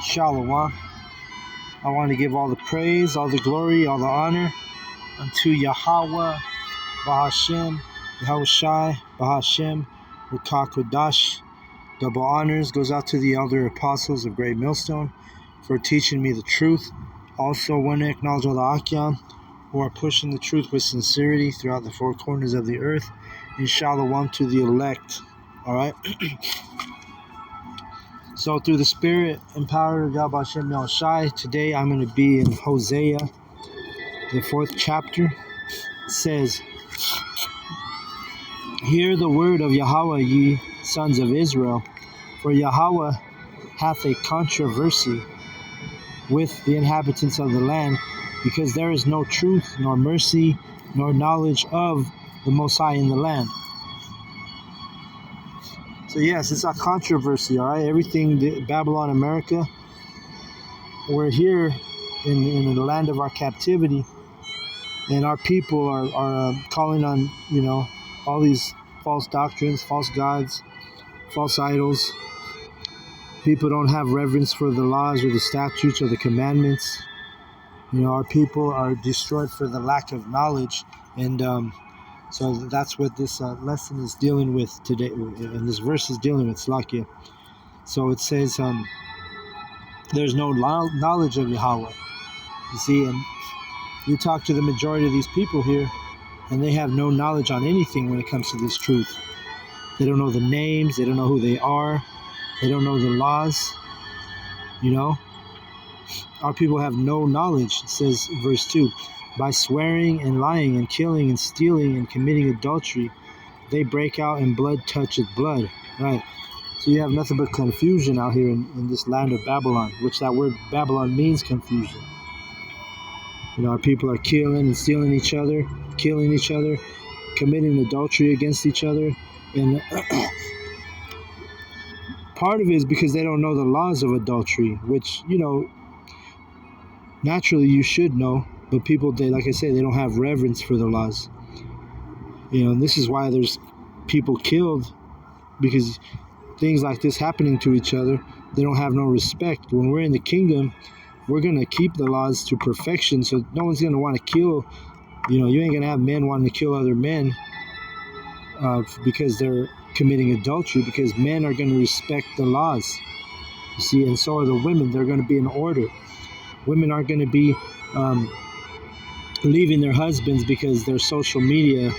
Shalom. I want to give all the praise, all the glory, all the honor unto Yahweh, Bahashem, Yahushai, Bahashem, Rukakodash. Double honors goes out to the elder apostles of Great Millstone for teaching me the truth. Also want to acknowledge all the Akyam who are pushing the truth with sincerity throughout the four corners of the earth. And shalom to the elect. All right. So through the spirit and power of Yahweh Hashem Yahushai, today I'm going to be in Hosea, the 4th chapter. It says, "Hear the word of Yahweh, ye sons of Israel, for Yahweh hath a controversy with the inhabitants of the land, because there is no truth, nor mercy, nor knowledge of the Most High in the land." So yes, it's a controversy, all right? Everything, Babylon, America, we're here in the land of our captivity, and our people are calling on, all these false doctrines, false gods, false idols. People don't have reverence for the laws or the statutes or the commandments. Our people are destroyed for the lack of knowledge, and so that's what this lesson is dealing with today, and this verse is dealing with, Slakia. So it says, there's no knowledge of Yahweh. You see, and you talk to the majority of these people here, and they have no knowledge on anything when it comes to this truth. They don't know the names, they don't know who they are, they don't know the laws, Our people have no knowledge. It says, verse 2, "By swearing and lying and killing and stealing and committing adultery, they break out and blood toucheth blood." Right. So you have nothing but confusion out here in this land of Babylon, which that word Babylon means confusion. Our people are killing and stealing each other, killing each other, committing adultery against each other. And part of it is because they don't know the laws of adultery, which, naturally you should know. But people, like I say, they don't have reverence for the laws. And this is why there's people killed, because things like this happening to each other, they don't have no respect. When we're in the kingdom, we're going to keep the laws to perfection, so no one's going to want to kill. You ain't going to have men wanting to kill other men because they're committing adultery, because men are going to respect the laws. You see, and so are the women. They're going to be in order. Women aren't going to be leaving their husbands because their social media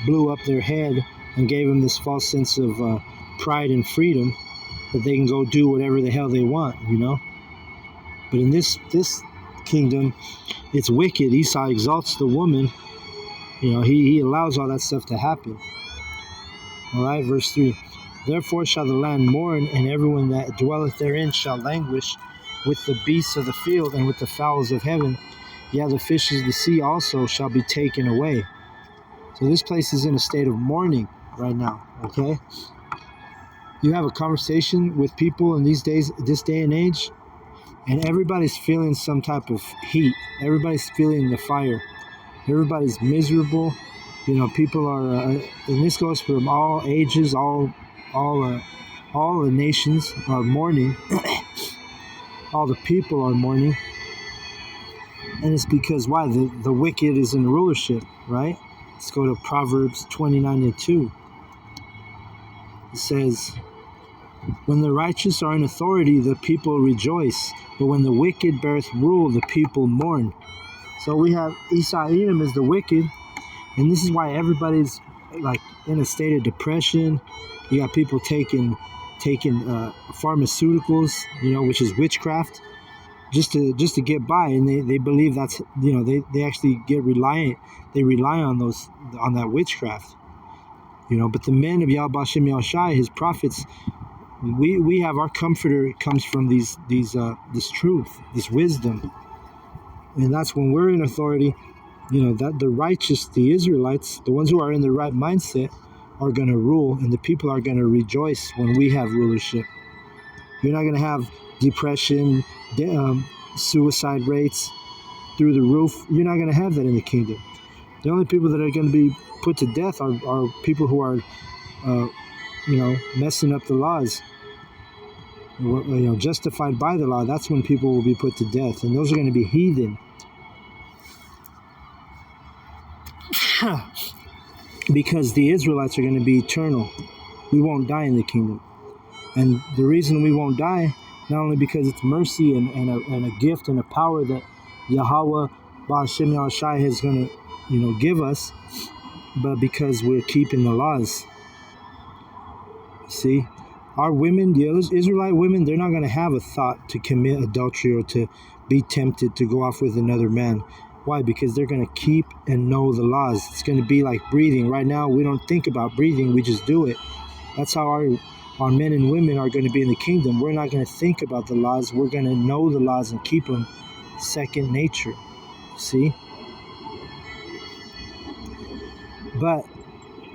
blew up their head and gave them this false sense of pride and freedom that they can go do whatever the hell they want, But in this kingdom, it's wicked. Esau exalts the woman. He allows all that stuff to happen. All right, verse 3. "Therefore shall the land mourn, and everyone that dwelleth therein shall languish with the beasts of the field and with the fowls of heaven. Yeah, the fishes of the sea also shall be taken away." So this place is in a state of mourning right now, okay? You have a conversation with people in these days, this day and age, and everybody's feeling some type of heat. Everybody's feeling the fire. Everybody's miserable. People are, and this goes from all ages, all the nations are mourning. All the people are mourning, and it's because why? The wicked is in rulership, right? Let's go to Proverbs 29:2. It says, "When the righteous are in authority, the people rejoice, but when the wicked beareth rule, the people mourn." So we have Esau Edom is the wicked, and this is why everybody's like in a state of depression. You got people taking pharmaceuticals, which is witchcraft, just to get by, and they believe that's they actually get reliant. They rely on that witchcraft, But the men of Yahweh Hashem Yahushai, his prophets, we have our comforter. It comes from this truth, this wisdom, and that's when we're in authority. That the righteous, the Israelites, the ones who are in the right mindset, are going to rule, and the people are going to rejoice when we have rulership. You're not going to have depression, suicide rates through the roof. You're not going to have that in the kingdom. The only people that are going to be put to death are people who are, messing up the laws. justified by the law, that's when people will be put to death. And those are going to be heathen. Because the Israelites are going to be eternal. We won't die in the kingdom. And the reason we won't die, not only because it's mercy and a gift and a power that Yahweh Ba'ashem Yahushai is going to give us, but because we're keeping the laws. See, our women, the Israelite women, they're not going to have a thought to commit adultery or to be tempted to go off with another man. Why? Because they're going to keep and know the laws. It's going to be like breathing. Right now, we don't think about breathing. We just do it. That's how our men and women are going to be in the kingdom. We're not going to think about the laws. We're going to know the laws and keep them second nature. See? But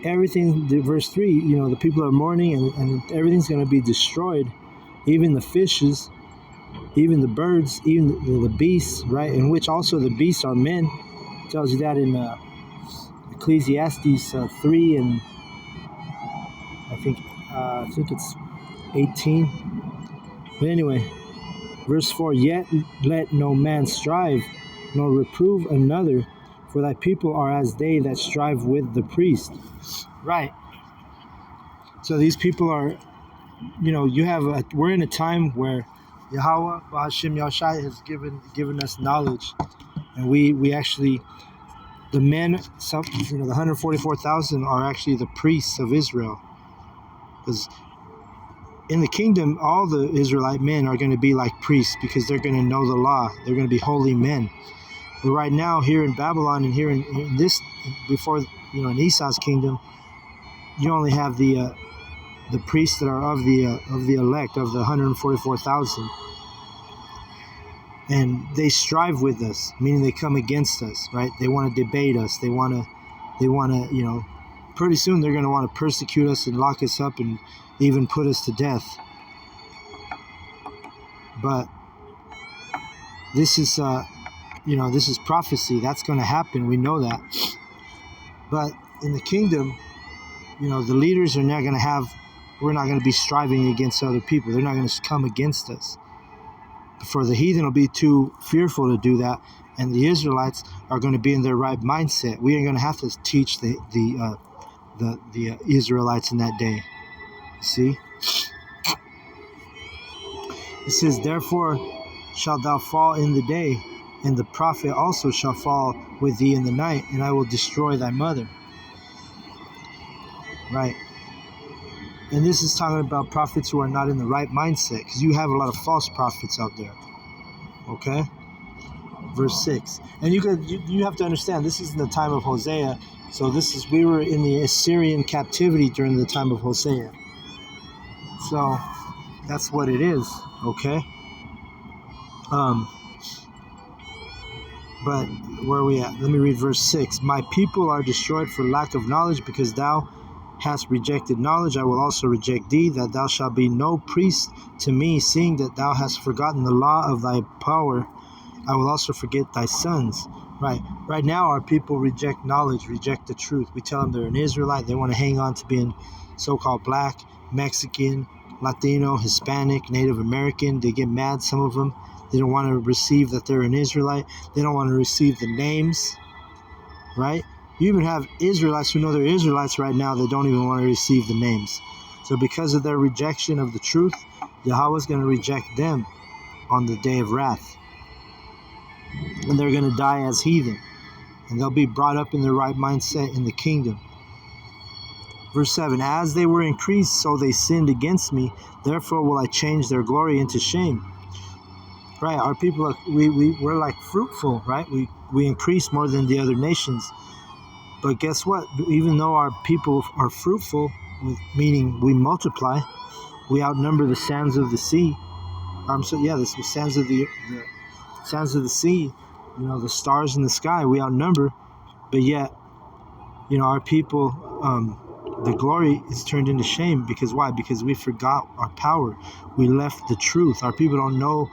everything, verse 3, the people are mourning and everything's going to be destroyed. Even the fishes, even the birds, even the beasts, right? In which also the beasts are men. It tells you that in Ecclesiastes 3 and I think it's 18. But anyway, verse 4, yet let no man strive, nor reprove another, for thy people are as they that strive with the priest. Right. So these people are, we're in a time where Yahweh, Ba'ashem Yahushai, has given us knowledge. And we actually, the men, the 144,000 are actually the priests of Israel. Because in the kingdom, all the Israelite men are going to be like priests because they're going to know the law. They're going to be holy men. But right now, here in Babylon and here in this, before, in Esau's kingdom, you only have the priests that are of the elect, of the 144,000. And they strive with us, meaning they come against us, right? They want to debate us. They want to, pretty soon they're going to want to persecute us and lock us up and even put us to death. But this is, this is prophecy. That's going to happen. We know that. But in the kingdom, the leaders are not going to we're not going to be striving against other people. They're not going to come against us. For the heathen will be too fearful to do that, and the Israelites are going to be in their right mindset. We ain't going to have to teach the Israelites in that day. See? It says, therefore shalt thou fall in the day, and the prophet also shall fall with thee in the night, and I will destroy thy mother. Right. And this is talking about prophets who are not in the right mindset, because you have a lot of false prophets out there. Okay? Verse 6. And you have to understand, this is in the time of Hosea. So we were in the Assyrian captivity during the time of Hosea. So that's what it is. Okay? But where are we at? Let me read verse 6. My people are destroyed for lack of knowledge, because thou hast rejected knowledge. I will also reject thee, that thou shalt be no priest to me, seeing that thou hast forgotten the law of thy power. I will also forget thy sons. Right now our people reject knowledge, reject the truth. We tell them they're an Israelite. They want to hang on to being so-called black, Mexican, Latino, Hispanic, Native American. They get mad, some of them. They don't want to receive that they're an Israelite. They don't want to receive the names, right? You even have Israelites who know they're Israelites right now that don't even want to receive the names. So because of their rejection of the truth, Yahweh is going to reject them on the day of wrath. And they're going to die as heathen. And they'll be brought up in the right mindset in the kingdom. Verse 7, as they were increased, so they sinned against me. Therefore will I change their glory into shame. Right, our people, we're like fruitful, right? We increase more than the other nations. But guess what? Even though our people are fruitful, meaning we multiply, we outnumber the sands of the sea. The sands of the sands of the sea, the stars in the sky, we outnumber. But yet, our people, the glory is turned into shame. Because why? Because we forgot our power. We left the truth. Our people don't know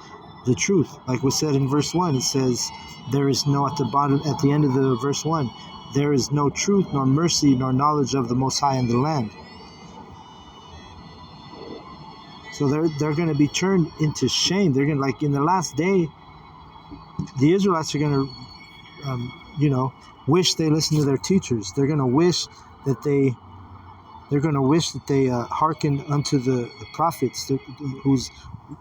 the truth. Like was said in verse 1, it says, there is no, at the end of the verse 1, there is no truth, nor mercy, nor knowledge of the Most High in the land. So they're going to be turned into shame. They're going to, like in the last day, the Israelites are going to, wish they listened to their teachers. They're going to wish that they hearkened unto the prophets, whose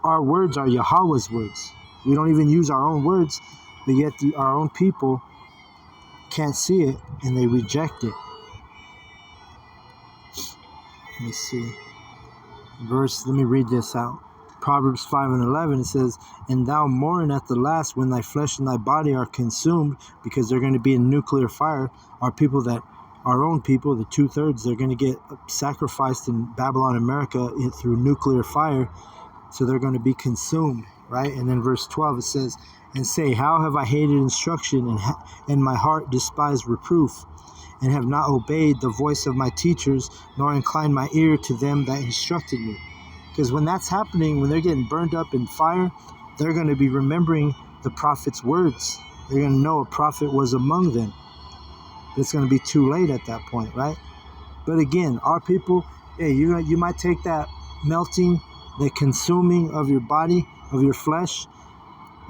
our words are Yahweh's words. We don't even use our own words, but yet our own people can't see it and they reject it. Let me see. Let me read this out. Proverbs 5:11, it says, "And thou mourn at the last when thy flesh and thy body are consumed," because they're going to be in nuclear fire. Our own people, the 2/3, they're going to get sacrificed in Babylon, America, through nuclear fire. So they're going to be consumed, right? And then verse 12, it says, "And say, how have I hated instruction, and my heart despised reproof, and have not obeyed the voice of my teachers, nor inclined my ear to them that instructed me." Because when that's happening, when they're getting burned up in fire, they're going to be remembering the prophet's words. They're going to know a prophet was among them. But it's going to be too late at that point, right? But again, our people, hey, you might take that melting, the consuming of your body, of your flesh,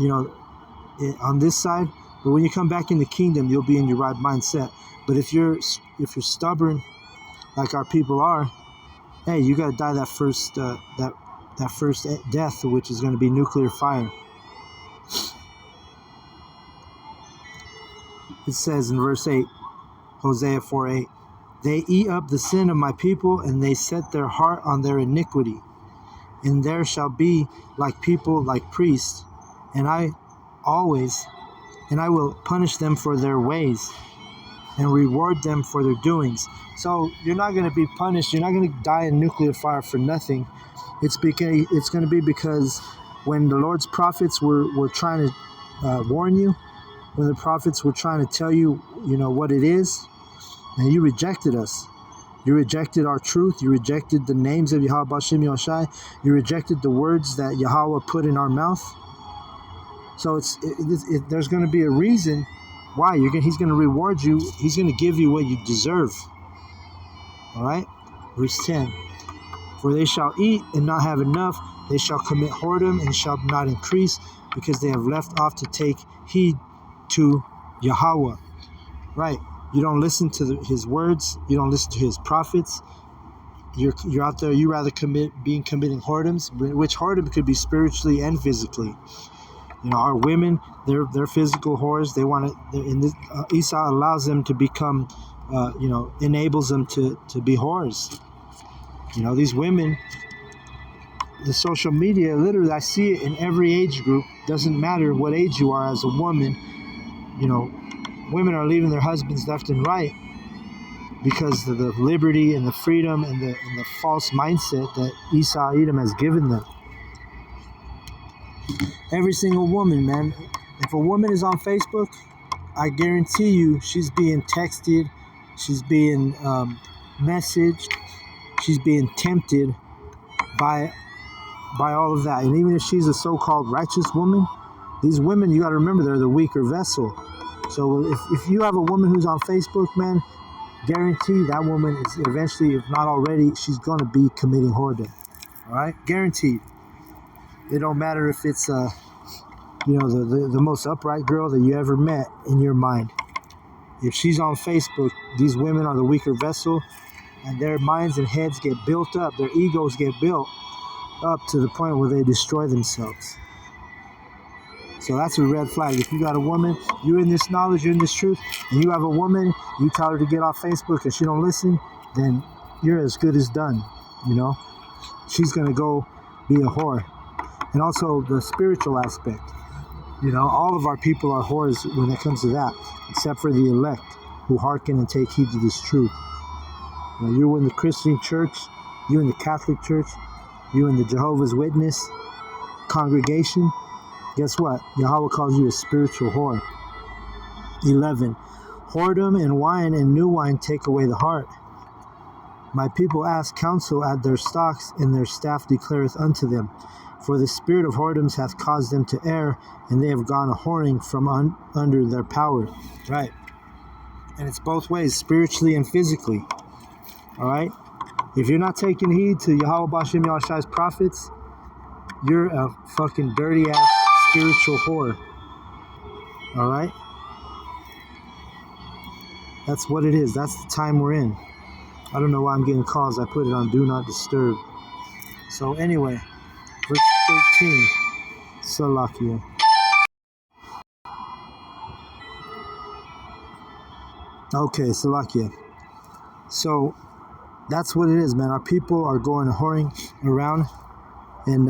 on this side. But when you come back in the kingdom, you'll be in your right mindset. But if you're stubborn, like our people are, hey, you got to die that first death, which is going to be nuclear fire. It says in verse 8, Hosea 4:8, "They eat up the sin of my people, and they set their heart on their iniquity. And there shall be like people, like priests, and I will punish them for their ways, and reward them for their doings." So you're not going to be punished. You're not going to die in nuclear fire for nothing. It's going to be because when the Lord's prophets were trying to warn you, when the prophets were trying to tell you, what it is, and you rejected us. You rejected our truth. You rejected the names of Yahweh B'Shem Yoshai. You rejected the words that Yahweh put in our mouth. So there's going to be a reason why he's going to reward you. He's going to give you what you deserve. All right? Verse 10. "For they shall eat and not have enough. They shall commit whoredom and shall not increase, because they have left off to take heed to Yahweh." Right? You don't listen to his words. You don't listen to his prophets. You're out there. You rather committing whoredoms, which whoredom could be spiritually and physically. Our women, they're physical whores. They want to. Esau allows them to become, enables them to be whores. These women, the social media, literally, I see it in every age group. Doesn't matter what age you are as a woman. Women are leaving their husbands left and right because of the liberty and the freedom and the false mindset that Esau Edom has given them. Every single woman, man. If a woman is on Facebook, I guarantee you she's being texted, she's being messaged, she's being tempted by all of that. And even if she's a so-called righteous woman, these women, you got to remember, they're the weaker vessel. So if you have a woman who's on Facebook, man, guarantee that woman is eventually, if not already, she's going to be committing whoredom. All right? Guaranteed. It don't matter if it's the most upright girl that you ever met in your mind. If she's on Facebook, these women are the weaker vessel, and their minds and heads get built up. Their egos get built up to the point where they destroy themselves. So that's a red flag. If you got a woman, you're in this knowledge, you're in this truth, and you have a woman, you tell her to get off Facebook and she don't listen, then you're as good as done. She's going to go be a whore. And also the spiritual aspect. All of our people are whores when it comes to that, except for the elect who hearken and take heed to this truth. You in the Christian church, you in the Catholic church, you in the Jehovah's Witness congregation, guess what? Yahweh calls you a spiritual whore. 11. "Whoredom and wine and new wine take away the heart. My people ask counsel at their stocks, and their staff declareth unto them. For the spirit of whoredoms hath caused them to err, and they have gone a whoring from under their power." Right. And it's both ways, spiritually and physically. All right? If you're not taking heed to Yahweh B'Shem Yahushai's prophets, You're a fucking dirty ass spiritual whore. All right? That's what it is. That's the time we're in. I don't know why I'm getting calls. I put it on Do Not Disturb. So anyway, verse 13. Salakia. Okay, Salakia. So that's what it is, man. Our people are going whoring around, and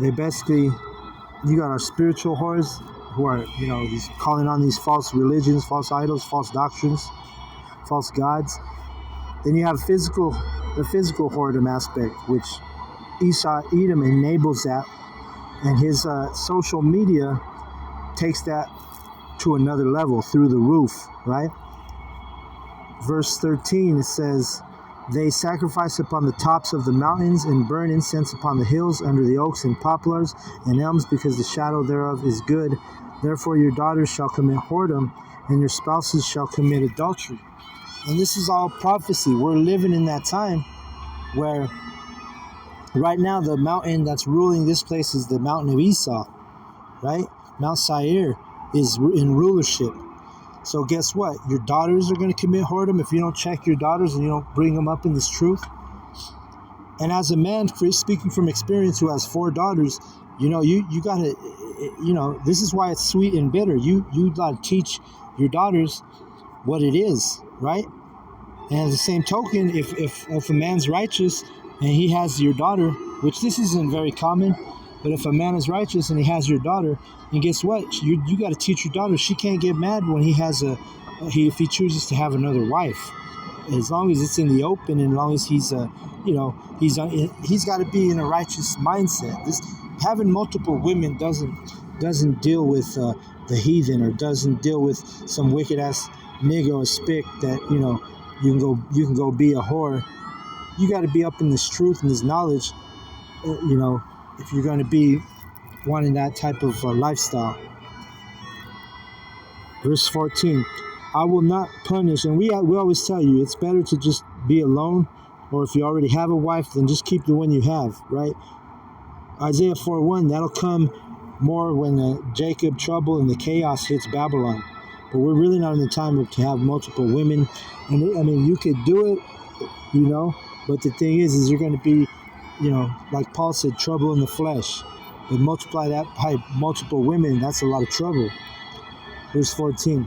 they basically, you got our spiritual whores who are, these calling on these false religions, false idols, false doctrines, false gods. Then you have the physical whoredom aspect, which Edom enables that, and his social media takes that to another level through the roof, right? Verse 13, it says, they sacrifice upon the tops of the mountains and burn incense upon the hills under the oaks and poplars and elms, because the shadow thereof is good. Therefore your daughters shall commit whoredom, and your spouses shall commit adultery. And this is all prophecy. We're living in that time where right now the mountain that's ruling this place is the mountain of Esau, right? Mount Seir is in rulership. So guess what? Your daughters are going to commit whoredom if you don't check your daughters and you don't bring them up in this truth. And as a man, speaking from experience, who has 4 daughters, you got to, this is why it's sweet and bitter. You got to teach your daughters what it is, right? And at the same token, if a man's righteous and he has your daughter, which this isn't very common, but if a man is righteous and he has your daughter, and guess what? You got to teach your daughter. She can't get mad when if he chooses to have another wife. As long as it's in the open, and as long as he's he's got to be in a righteous mindset. This having multiple women doesn't deal with the heathen, or doesn't deal with some wicked ass nigga or spick that you can go be a whore. You got to be up in this truth and this knowledge, if you're going to be wanting that type of lifestyle. Verse 14, I will not punish, and we always tell you it's better to just be alone, or if you already have a wife, then just keep the one you have, right? Isaiah 4:1, that'll come more when the Jacob trouble and the chaos hits Babylon. But we're really not in the time to have multiple women. And you could do it, but the thing is you're going to be, like Paul said, trouble in the flesh. But multiply that by multiple women, that's a lot of trouble. Verse 14,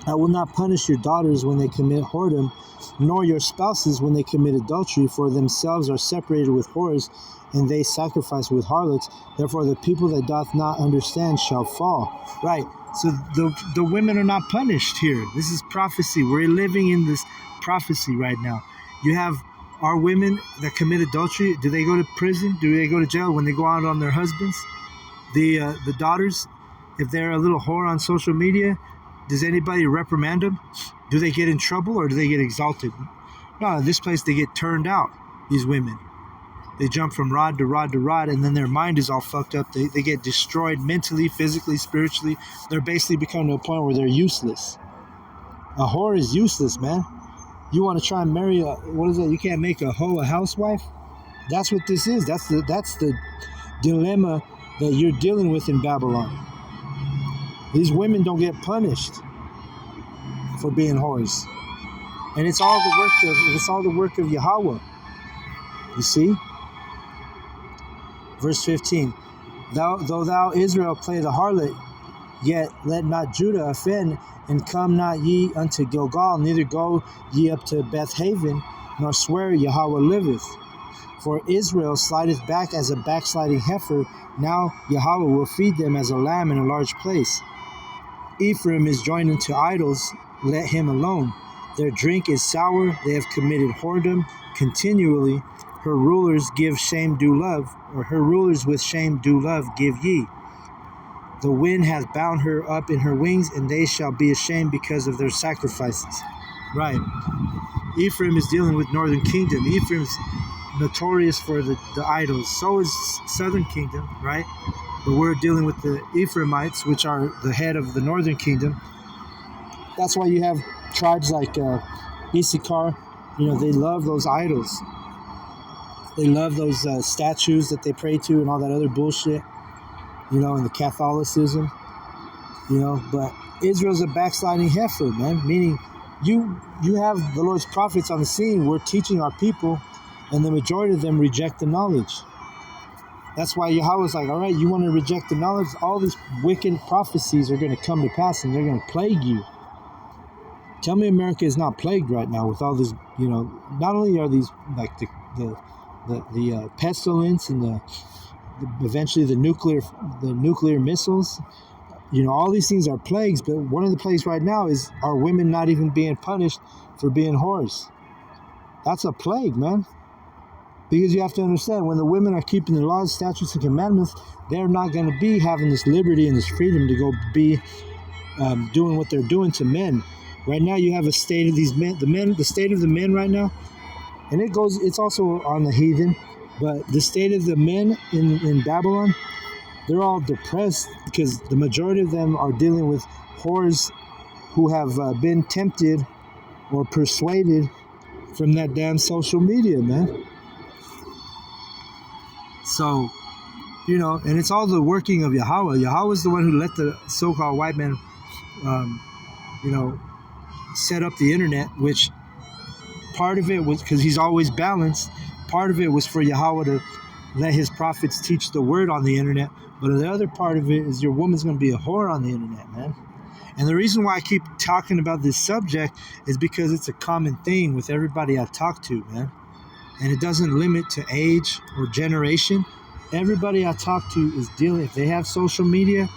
I will not punish your daughters when they commit whoredom, nor your spouses when they commit adultery, for themselves are separated with whores, and they sacrifice with harlots. Therefore the people that doth not understand shall fall. Right. So the women are not punished here. This is prophecy. We're living in this prophecy right now. You have our women that commit adultery. Do they go to prison? Do they go to jail when they go out on their husbands? The daughters, if they're a little whore on social media, does anybody reprimand them? Do they get in trouble, or do they get exalted? No, in this place they get turned out, these women. They jump from rod to rod to rod, and then their mind is all fucked up. They get destroyed mentally, physically, spiritually. They're basically becoming to a point where they're useless. A whore is useless, man. You want to try and marry what is it? You can't make a hoe a housewife? That's what this is. That's the dilemma that you're dealing with in Babylon. These women don't get punished for being whores. And it's all the work of Yahweh. You see? Verse 15, though thou Israel play the harlot, yet let not Judah offend, and come not ye unto Gilgal, neither go ye up to Bethaven, nor swear Yahweh liveth. For Israel slideth back as a backsliding heifer, now Yahweh will feed them as a lamb in a large place. Ephraim is joined unto idols, let him alone. Their drink is sour, they have committed whoredom continually. Her rulers give shame due love, or her rulers with shame due love give ye. The wind hath bound her up in her wings, and they shall be ashamed because of their sacrifices. Right. Ephraim is dealing with northern kingdom. Ephraim's notorious for the idols. So is southern kingdom, right? But we're dealing with the Ephraimites, which are the head of the northern kingdom. That's why you have tribes like Issachar. They love those idols. They love those statues that they pray to and all that other bullshit, and the Catholicism, But Israel's a backsliding heifer, man. Meaning, you have the Lord's prophets on the scene. We're teaching our people, and the majority of them reject the knowledge. That's why Yahweh's like, all right, you want to reject the knowledge? All these wicked prophecies are going to come to pass, and they're going to plague you. Tell me America is not plagued right now with all this, not only are these like the pestilence and eventually the nuclear missiles, all these things are plagues, but one of the plagues right now is are women not even being punished for being whores. That's a plague, man. Because you have to understand, when the women are keeping the laws, statutes, and commandments, they're not going to be having this liberty and this freedom to go be doing what they're doing to men. Right now, you have a state of these men, the state of the men right now, and it's also on the heathen, but the state of the men in Babylon, they're all depressed because the majority of them are dealing with whores who have been tempted or persuaded from that damn social media, man. So, and it's all the working of Yahweh. Yahweh's the one who let the so-called white man, set up the internet, which part of it was because he's always balanced. Part of it was for Yahweh to let his prophets teach the word on the internet. But the other part of it is your woman's going to be a whore on the internet, man. And the reason why I keep talking about this subject is because it's a common thing with everybody I talk to, man. And it doesn't limit to age or generation. Everybody I talk to is dealing, if they have social media,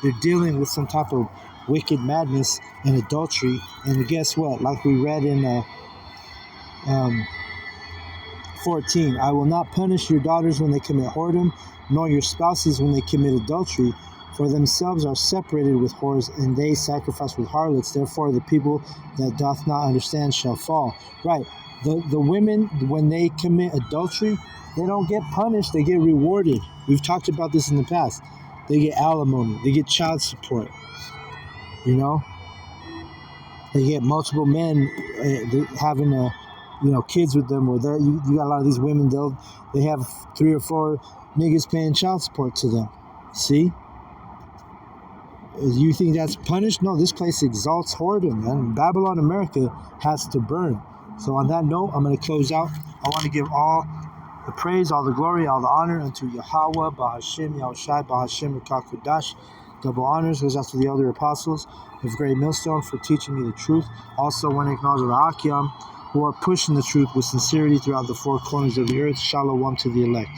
they're dealing with some type of wicked madness and adultery. And guess what? Like we read in 14, I will not punish your daughters when they commit whoredom, nor your spouses when they commit adultery, for themselves are separated with whores, and they sacrifice with harlots. Therefore the people that doth not understand shall fall. Right. The women, when they commit adultery, they don't get punished, they get rewarded. We've talked about this in the past. They get alimony, they get child support, They get multiple men having kids with them, or you got a lot of these women, they have 3 or 4 niggas paying child support to them. See? You think that's punished? No, this place exalts whoredom, man. Babylon, America has to burn. So on that note, I'm going to close out. I want to give all the praise, all the glory, all the honor unto Yahweh, Bahashim, Yahushai, Bahashim, Rakakudash. Double honors goes out to the elder apostles of Great Millstone for teaching me the truth. Also want to acknowledge the Akim, who are pushing the truth with sincerity throughout the 4 corners of the earth. Shalom to the elect.